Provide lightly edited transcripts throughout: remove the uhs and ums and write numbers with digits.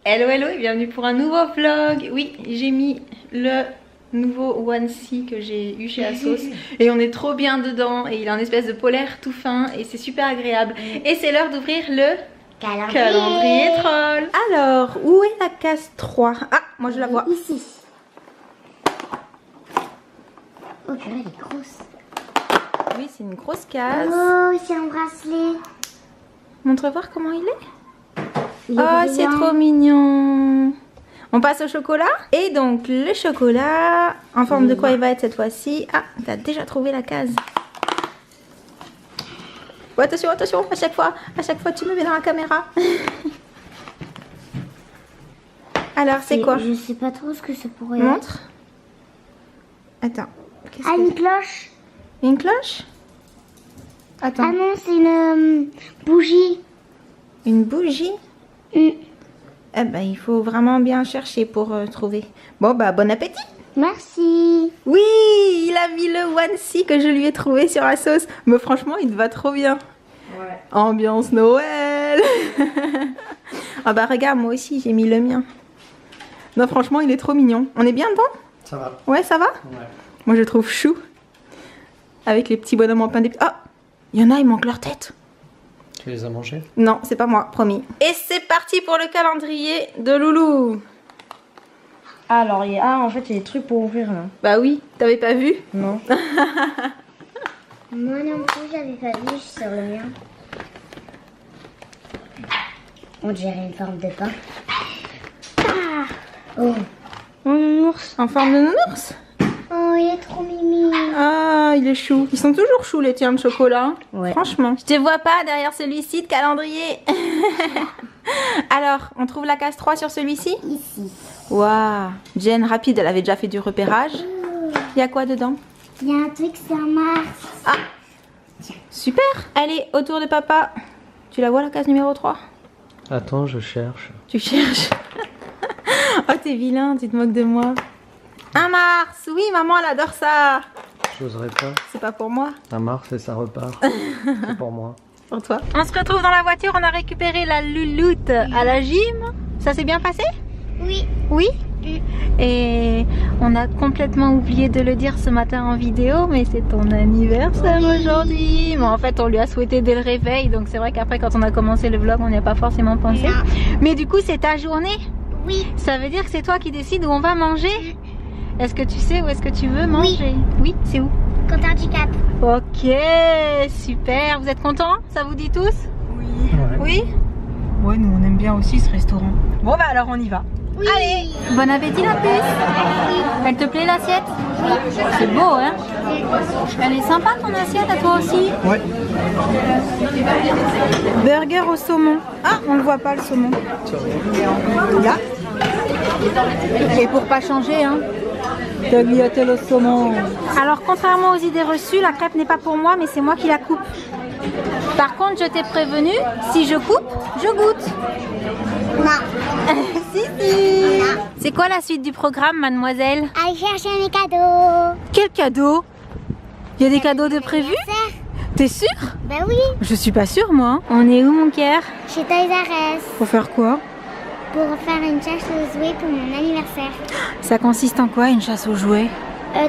Hello hello et bienvenue pour un nouveau vlog. Oui, j'ai mis le nouveau onesie que j'ai eu chez Asos et on est trop bien dedans et il a une espèce de polaire tout fin et c'est super agréable. Et c'est l'heure d'ouvrir le calendrier troll. Alors, où est la case 3? Ah, moi je la vois. Ici. Oh purée, elle est grosse. Oui, c'est une grosse case. Oh, c'est un bracelet. Montre voir comment il est. Oh, c'est trop mignon. On passe au chocolat. Et donc le chocolat, en forme de quoi il va être cette fois-ci? Ah, t'as déjà trouvé la case. Oh, attention, attention, à chaque fois tu me mets dans la caméra. Alors c'est quoi? Je sais pas trop ce que ça pourrait Montre. Attends. Ah, une cloche. Une cloche? Attends. Ah non, c'est une bougie. Une bougie? Eh ben, il faut vraiment bien chercher pour trouver. Bon, bah, bon appétit! Merci. Oui, il a mis le onesie que je lui ai trouvé sur Asos. Mais franchement, il te va trop bien. Ouais. Ambiance Noël. Ah bah, regarde, moi aussi, j'ai mis le mien. Non, franchement, il est trop mignon. On est bien dedans? Ça va. Ouais, ça va? Ouais. Moi, je trouve chou. Avec les petits bonhommes en pain d'épices. Ah, il y en a, il manque leur tête. Tu les as mangés? Non, c'est pas moi, promis. Et c'est parti pour le calendrier de Loulou. Alors, en fait, il y a des trucs pour ouvrir là. Bah oui, t'avais pas vu? Non. Moi non plus, j'avais pas vu sur le mien. On dirait une forme de pain. Ah. Oh. Un nounours. En forme de nounours? Oh, il est trop mimi. Ah, il est chou. Ils sont toujours choux les tiens de chocolat. Ouais. Franchement. Je te vois pas derrière celui-ci de calendrier. Alors, on trouve la case 3 sur celui-ci? Ici. Waouh. Jen, rapide, elle avait déjà fait du repérage. Il y a quoi dedans? Il y a un truc, c'est un Mars. Ah, super. Allez, autour de papa. Tu la vois la case numéro 3? Attends, je cherche. Tu cherches. Oh, t'es vilain, tu te moques de moi. Un Mars. Oui, maman, elle adore ça. J'oserais pas. C'est pas pour moi. Un Mars et ça repart. C'est pour moi. Pour toi. On se retrouve dans la voiture, on a récupéré la louloute à la gym. Ça s'est bien passé? Oui. Oui. Et on a complètement oublié de le dire ce matin en vidéo, mais c'est ton anniversaire aujourd'hui. Mais en fait, on lui a souhaité dès le réveil, donc c'est vrai qu'après, quand on a commencé le vlog, on n'y a pas forcément pensé. Non. Mais du coup, c'est ta journée. Oui. Ça veut dire que c'est toi qui décides où on va manger. Est-ce que tu sais où est-ce que tu veux manger? Oui, c'est où? Comptoir du Cap. Ok, super. Vous êtes contents? Ça vous dit tous? Oui. Ouais. Oui? Ouais, nous on aime bien aussi ce restaurant. Bon bah alors on y va. Oui. Allez. Bon appétit la puce. Elle te plaît l'assiette? C'est beau hein? Elle est sympa ton assiette à toi aussi? Ouais. Burger au saumon. Ah, on le voit pas le saumon. Là. Et pour pas changer hein. Tagliatelle au saumon. Alors contrairement aux idées reçues, la crêpe n'est pas pour moi mais c'est moi qui la coupe. Par contre je t'ai prévenu, si je coupe, je goûte. Non. Si. C'est quoi la suite du programme mademoiselle? Allez chercher mes cadeaux. Quel cadeau? Il y a des cadeaux de prévus? T'es sûre? Ben oui. Je suis pas sûre moi. On est où mon cœur? Chez Toys R Us. Pour faire quoi? Pour faire une chasse aux jouets pour mon anniversaire. Ça consiste en quoi une chasse aux jouets?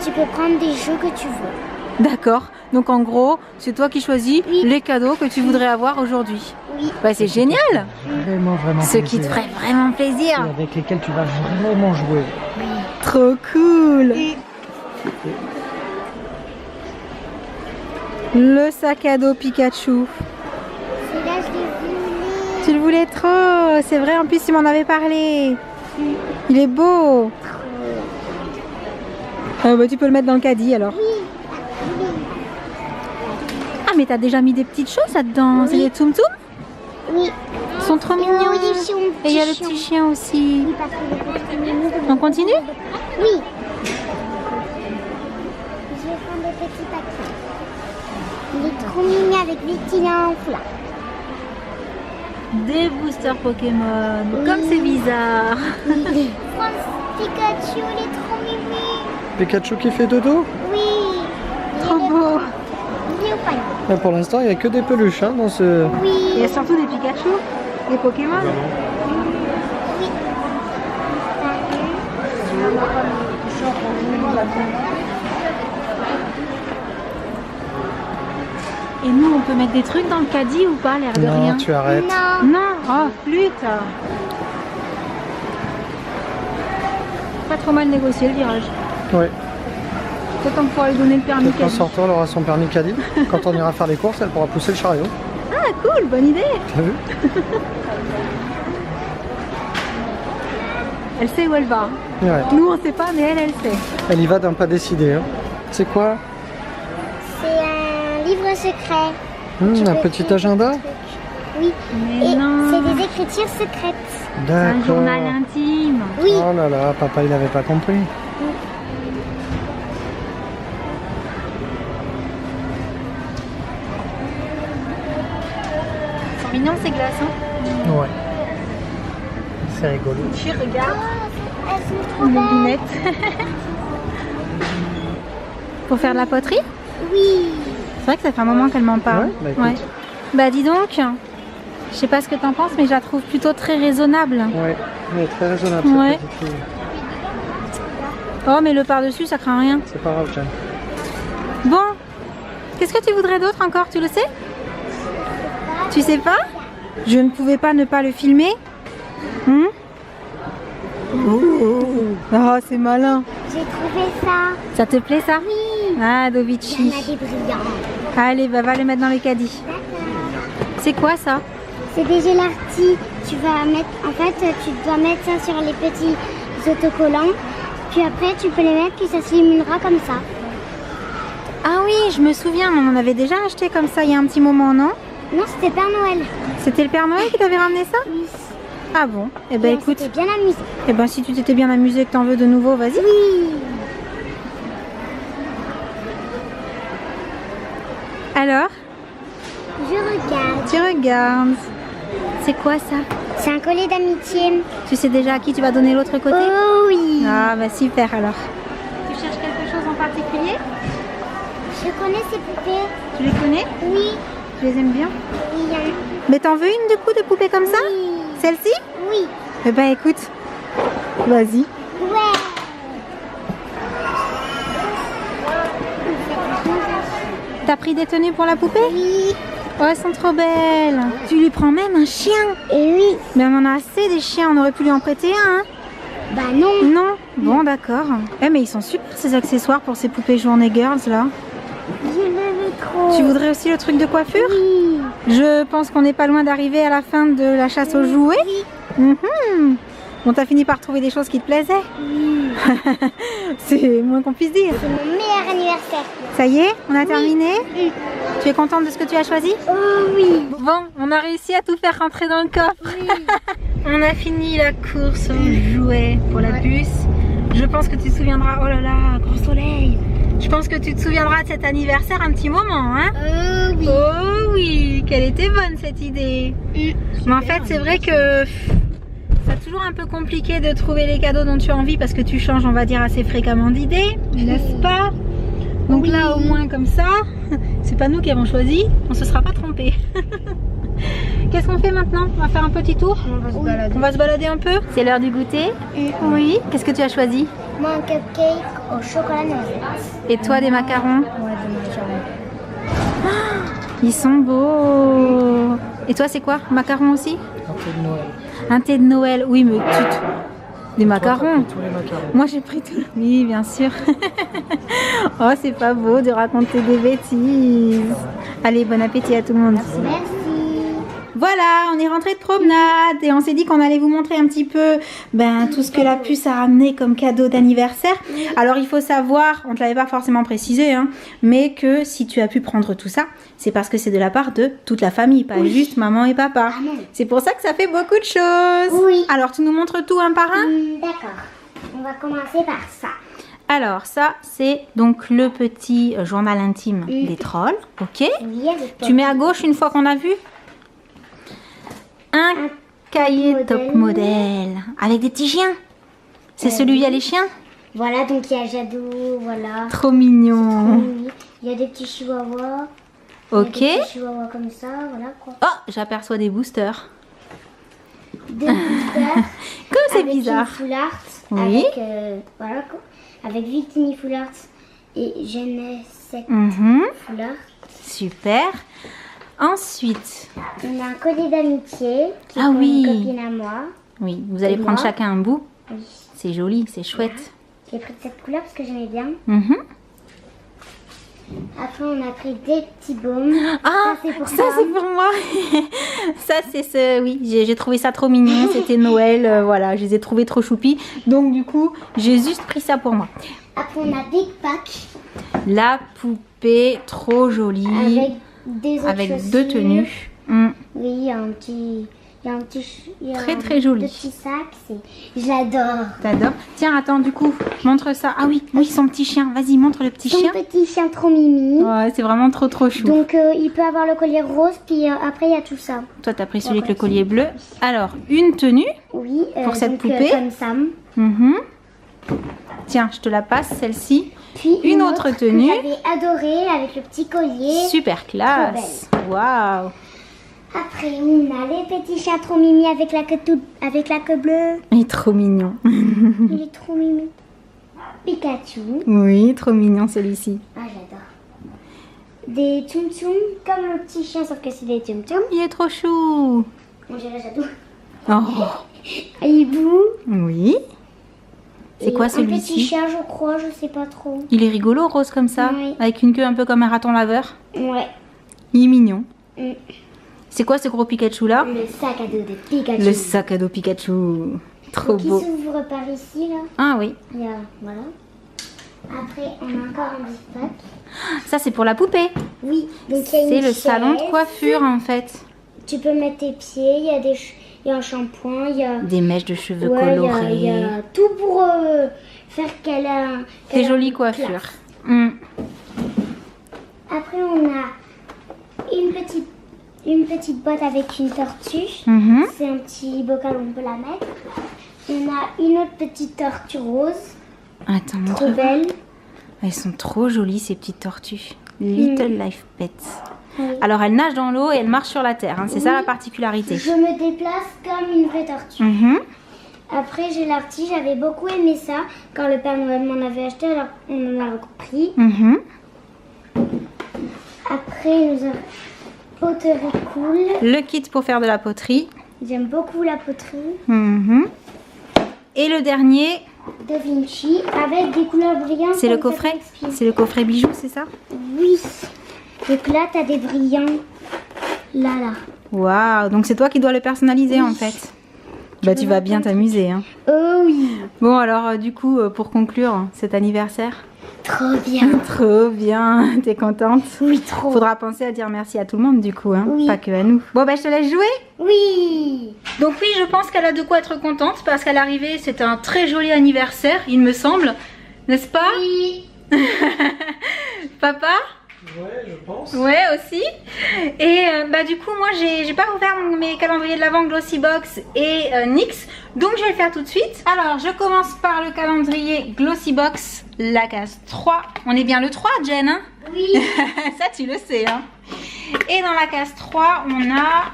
Tu peux prendre des jeux que tu veux. D'accord. Donc en gros, c'est toi qui choisis les cadeaux que tu voudrais avoir aujourd'hui. Oui. Bah c'est génial. Vraiment Ce qui te ferait vraiment plaisir. Et avec lesquels tu vas vraiment jouer. Trop cool. Le sac à dos Pikachu. Celui-là, je l'ai voulu. Tu le voulais trop. C'est vrai, en plus tu m'en avais parlé. Il est beau. Bah, tu peux le mettre dans le caddie alors. Ah mais t'as déjà mis des petites choses là-dedans. C'est des Tsum Tsum? Oui. Ils sont trop mignons. Et il y a le petit chien aussi. Oui, parce que le petit mignon. On continue? Oui. Je vais prendre le petit paquet. Il est trop mignon avec des petits lampes là. Des boosters Pokémon. Comme c'est bizarre. Pikachu, il est trop mimi. Pikachu qui fait dodo? Oui. Trop beau. Il est au panier. Mais pour l'instant, il n'y a que des peluches hein, dans ce... Oui. Il y a surtout des Pikachu, des Pokémon. Oui. Et nous, on peut mettre des trucs dans le caddie ou pas, l'air de Non, rien? tu arrêtes. Non. Non, oh, flûte. Pas trop mal négocié le virage. Ouais. Peut-être qu'on pourra lui donner le permis Peut-être qu'en caddie. sortant, elle aura son permis caddie. Quand on ira faire les courses, elle pourra pousser le chariot. Ah, cool, bonne idée. T'as vu? Elle sait où elle va. Ouais. Nous, on sait pas, mais elle sait. Elle y va d'un pas décidé. Hein. C'est quoi? C'est un livre secret. Un petit agenda? Oui. Mais Et non. c'est des écritures secrètes. Un D'accord. journal intime. Oui. Oh là là, papa il n'avait pas compris. C'est mignon ces glaces, hein. Ouais. C'est rigolo. Tu regardes. Elles sont trop Mes belles. lunettes. Pour faire de la poterie? Oui. C'est vrai que ça fait un moment qu'elle m'en parle. Ouais, bah écoute. Bah dis donc, je sais pas ce que t'en penses, mais je la trouve plutôt très raisonnable. Ouais, elle est très raisonnable Ouais. cette petite fille. Oh mais le par-dessus ça craint rien. C'est pas grave, Jeanne. Bon, qu'est-ce que tu voudrais d'autre encore, tu le sais? Tu sais pas? Je ne pouvais pas ne pas le filmer. Oh, c'est malin. J'ai trouvé ça. Ça te plaît ça? Oui. Ah, Il y Dovici. en a des brillants. Allez, bah, va le mettre dans le caddie. C'est quoi ça? C'est des gélartis. Tu vas mettre, en fait, tu dois mettre ça sur les petits autocollants. Puis après, tu peux les mettre, puis ça s'illuminera comme ça. Ah oui, je me souviens, on en avait déjà acheté comme ça il y a un petit moment, non? Non, c'était Père Noël. C'était le Père Noël qui t'avait ramené ça? Oui. Ah bon? Eh ben Et on écoute, s'était bien amusé. eh ben si tu t'étais bien amusé que t'en veux de nouveau, vas-y. Oui. Alors, Je regarde. tu regardes. C'est quoi ça? C'est un collier d'amitié. Tu sais déjà à qui tu vas donner l'autre côté? Oh oui. Ah bah super alors. Tu cherches quelque chose en particulier? Je connais ces poupées. Tu les connais? Oui. Tu les aimes bien? Oui. Mais t'en veux une du coup de poupée comme ça? Oui. Celle-ci? Oui. Eh ben écoute, vas-y. Ouais. T'as pris des tenues pour la poupée? Oui. Oh, elles sont trop belles. Tu lui prends même un chien. Et oui. Mais on en a assez des chiens, on aurait pu lui en prêter un. Hein? Bah non. Non? Bon d'accord. Eh mais ils sont super ces accessoires pour ces poupées journée girls là. Je le veux trop. Tu voudrais aussi le truc de coiffure? Oui. Je pense qu'on n'est pas loin d'arriver à la fin de la chasse aux jouets. Oui. Mhm. Bon, t'as fini par trouver des choses qui te plaisaient? Oui. C'est moins qu'on puisse dire. C'est mon meilleur anniversaire. Ça y est, on a terminé? Oui. Tu es contente de ce que tu as choisi? Oh oui. Bon, on a réussi à tout faire rentrer dans le coffre. On a fini la course aux jouets pour la puce. Je pense que tu te souviendras, oh là là, grand soleil. Je pense que tu te souviendras de cet anniversaire un petit moment, hein? Oui. Oh oui, quelle était bonne cette idée. Mais en fait, c'est vrai que c'est toujours un peu compliqué de trouver les cadeaux dont tu as envie parce que tu changes, on va dire, assez fréquemment d'idées, n'est-ce pas? Donc là, au moins comme ça, c'est pas nous qui avons choisi, on se sera pas trompé. Qu'est-ce qu'on fait maintenant? On va faire un petit tour? On va se balader. On va se balader un peu? C'est l'heure du goûter? Oui. Qu'est-ce que tu as choisi? Moi, un cupcake au chocolat noisette. Et toi, des macarons? Ouais, de macarons. Ils sont beaux. Et toi, c'est quoi? Macarons aussi? Un peu de Noël. Un thé de Noël? Oui, mais des Toi, t'as macarons. pris tous les macarons. Moi, j'ai pris tout. Oui, bien sûr. Oh, c'est pas beau de raconter des bêtises. Allez, bon appétit à tout le monde. Merci. Voilà, on est rentré de promenade et on s'est dit qu'on allait vous montrer un petit peu tout ce que la puce a ramené comme cadeau d'anniversaire. Alors il faut savoir, on ne te l'avait pas forcément précisé, hein, mais que si tu as pu prendre tout ça, c'est parce que c'est de la part de toute la famille, pas juste maman et papa. non. C'est pour ça que ça fait beaucoup de choses. Oui. Alors tu nous montres tout un par un? D'accord. On va commencer par ça. Alors ça, c'est donc le petit journal intime des trolls, ok? Oui, avec Tu mets à gauche une fois qu'on a vu un cahier modèle. top modèle avec des petits chiens. C'est celui où il y a les chiens? Voilà, donc il y a Jadot, voilà. Trop mignon. Oui. Il y a des petits chihuahuas. Ok. Il y a des petits chihuahuas comme ça, voilà quoi. Oh, j'aperçois des boosters. Des boosters. Comme c'est avec bizarre. une full art. Oui. Avec, voilà, avec Victini Full Art et Genesec Full Art. Super. Ensuite. On a un collier d'amitié qui est Ah pour oui. une copine à moi. Oui, vous allez Et prendre moi. chacun un bout. Oui. C'est joli, c'est chouette. J'ai pris de cette couleur parce que j'aimais bien. Mhm. Après, on a pris des petits baumes. Ah, c'est pour ça toi. c'est pour moi. Ça c'est ce, oui, j'ai trouvé ça trop mignon. C'était Noël, voilà, je les ai trouvés trop choupis. Donc du coup, j'ai juste pris ça pour moi. Après, on a Big Pack La poupée, trop jolie, avec des autres avec chaussures. 2 tenues. Oui, il y a un petit... il y a Très, un très joli. petit sac. J'adore. T'adores. Tiens, attends, du coup, montre ça. Ah oui, oui, son petit chien. Vas-y, montre le petit Son chien. petit chien trop mimi. Ouais, c'est vraiment trop trop chou. Donc, il peut avoir le collier rose, puis après, il y a tout ça. Toi, t'as pris celui avec le collier bleu. Alors, une tenue. Oui, Pour cette donc, poupée. comme Sam. Mhm. Tiens, je te la passe, celle-ci. Puis Une autre tenue. que j'avais adorée avec le petit collier. Super classe. Waouh. Après, on a les petits chiens trop mimi avec la queue bleue. Il est trop mignon. Il est trop mimi. Pikachu. Oui, trop mignon celui-ci. Ah, j'adore. Des Tsum Tsum, comme le petit chien, sauf que c'est des Tsum Tsum. Il est trop chou. On dirait Jadou. Oh. Hibou. Oui. C'est Et quoi un petit celui-ci? chat, je crois, je sais pas trop. Il est rigolo, rose comme ça, Oui. avec une queue un peu comme un raton laveur. Ouais. Il est mignon. Mm. C'est quoi ce gros Pikachu là? Le sac à dos de Pikachu. Le sac à dos Pikachu. Trop Donc, beau. il s'ouvre par ici, là. Ah oui. Il y a, voilà. Après, on a encore un Big Pack. Ça c'est pour la poupée. Oui, donc il y a C'est une le salon de chaise. coiffure en fait. Tu peux mettre tes pieds, il y a il y a un shampoing, il y a... Des mèches de cheveux Ouais, colorées. il y a tout pour faire qu'elle a... Des jolies coiffures. Mm. Après, on a une petite boîte avec une tortue. Mhm. C'est un petit bocal où on peut la mettre. On a une autre petite tortue rose, Attends, trop montre. belle. Elles sont trop jolies ces petites tortues. Little Life Pets. Oui. Alors elles nagent dans l'eau et elles marchent sur la terre. Hein. C'est ça la particularité. Je me déplace comme une vraie tortue. Mhm. Après, j'ai l'artie. J'avais beaucoup aimé ça quand le Père Noël m'en avait acheté, alors on en a repris. Mhm. Après, nous avons poterie cool. Le kit pour faire de la poterie. J'aime beaucoup la poterie Mhm. Et le dernier, de Vinci avec des couleurs brillantes. c'est le comme coffret. ça t'explique. C'est le coffret bijoux, c'est ça? Oui. Donc là, tu as des brillants. Là. Waouh, donc c'est toi qui dois le personnaliser en fait. Bah tu vas bien t'amuser. Hein. Oh oui. Bon alors du coup, pour conclure cet anniversaire. Trop bien. Trop bien, t'es contente? Oui, trop. Faudra penser à dire merci à tout le monde du coup, hein, Oui. pas que à nous. Bon bah je te laisse jouer. Oui. Donc oui, je pense qu'elle a de quoi être contente parce qu'à l'arrivée c'était un très joli anniversaire, il me semble, n'est-ce pas? Oui. Papa? Ouais, je pense. Ouais aussi. Et bah du coup moi j'ai pas ouvert mes calendriers de l'Avent Glossybox et NYX, donc je vais le faire tout de suite. Alors je commence par le calendrier Glossybox, la case 3. On est bien le 3 Jen hein? Oui. Ça tu le sais hein. Et dans la case 3 on a,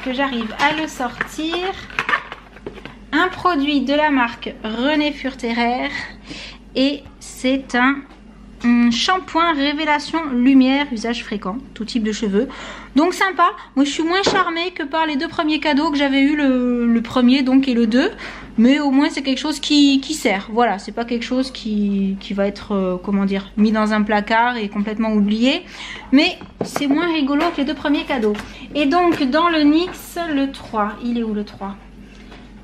que j'arrive à le sortir, un produit de la marque René Furterer et c'est un shampoing révélation lumière usage fréquent, tout type de cheveux, donc sympa. Moi je suis moins charmée que par les deux premiers cadeaux que j'avais eu, le premier donc et le 2, mais au moins c'est quelque chose qui sert, voilà, c'est pas quelque chose qui va être comment dire, mis dans un placard et complètement oublié, mais c'est moins rigolo que les deux premiers cadeaux. Et donc dans le NYX, le 3, il est où le 3?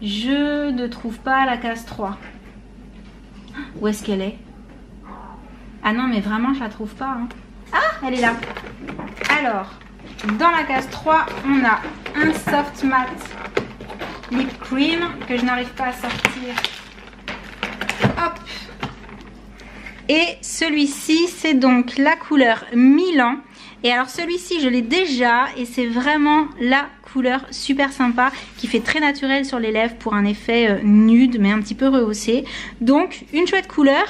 Je ne trouve pas la case 3. Où est-ce qu'elle est? Ah non mais vraiment je la trouve pas hein. Ah elle est là. Alors dans la case 3 on a un soft matte lip cream que je n'arrive pas à sortir. Hop. Et celui-ci c'est donc la couleur Milan. Et alors celui-ci je l'ai déjà et c'est vraiment la couleur super sympa qui fait très naturel sur les lèvres pour un effet nude mais un petit peu rehaussé. Donc une chouette couleur.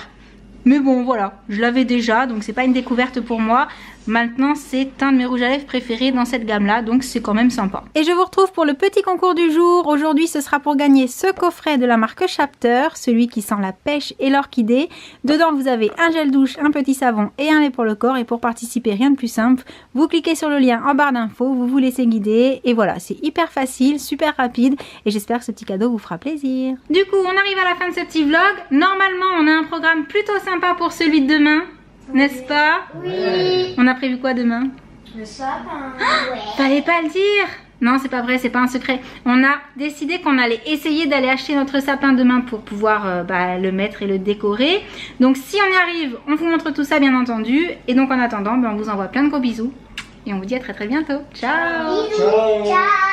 Mais bon voilà, je l'avais déjà donc c'est pas une découverte pour moi. Maintenant c'est un de mes rouges à lèvres préférés dans cette gamme là, donc c'est quand même sympa. Et je vous retrouve pour le petit concours du jour. Aujourd'hui ce sera pour gagner ce coffret de la marque Chapter, celui qui sent la pêche et l'orchidée. Dedans vous avez un gel douche, un petit savon et un lait pour le corps. Et pour participer, rien de plus simple, vous cliquez sur le lien en barre d'infos, vous vous laissez guider et voilà, c'est hyper facile, super rapide et j'espère que ce petit cadeau vous fera plaisir. Du coup on arrive à la fin de ce petit vlog. Normalement on a un programme plutôt sympa pour celui de demain, n'est-ce pas? Oui. On a prévu quoi demain? Le sapin. Ouais. Fallait pas le dire. Non, c'est pas vrai, c'est pas un secret. On a décidé qu'on allait essayer d'aller acheter notre sapin demain pour pouvoir le mettre et le décorer. Donc si on y arrive, on vous montre tout ça bien entendu. Et donc en attendant, on vous envoie plein de gros bisous. Et on vous dit à très bientôt. Ciao. Bisous. Ciao.